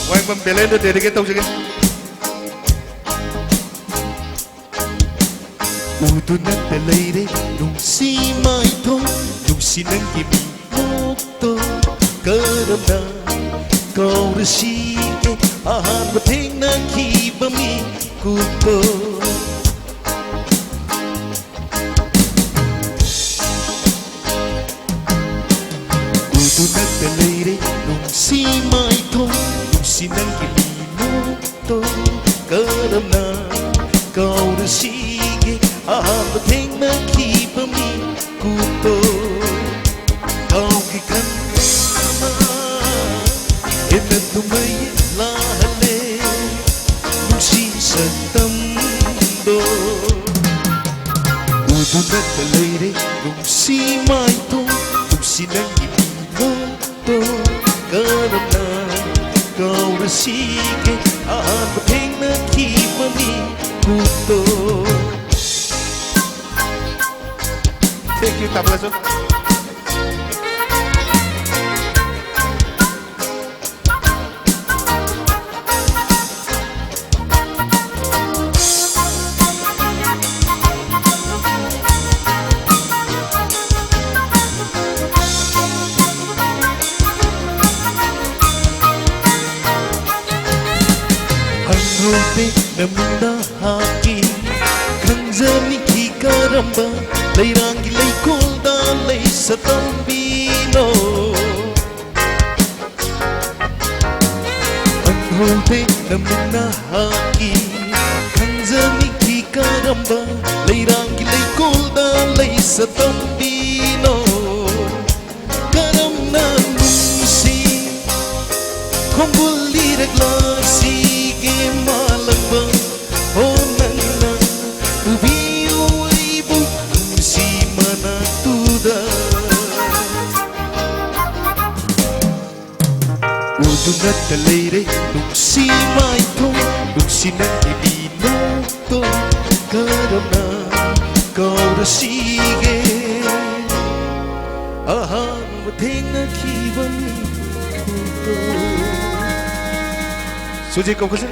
Hoàng Belendo dedicate tꯧꯖꯒꯦ 우둔한데 레이레 눈시 마이통 눈시는 김이 목도 걸었나 거르시게 아한과 팽난 기범이 굿도 우둔한데 레이레 눈시 마이통 눈시는 김이 목도 걸었나 거르시게 아무 탱만 기쁨이 굿도 거기 간마 에메도 마이 라할래 눈시선 땀도 우두나 달래래 눈시 마이도 눈시는 이미노도 걸었나 거르시게 아무 탱만 기쁨이 굿도 Thank you, tablaso. Hanrupe namna haki kanjami ki karamba leirangi lei kolda lei satambino Hanrupe namna haki kanjami ki karamba leirangi lei kolda lei satambino karamna nusi kombuli reglasi malamba oh nana ubiu ibu si mana tuda uduna talere nuksi maito nuksi nangi binoto karana kaurasige ahan mathena kivan kuto Suji kau kasi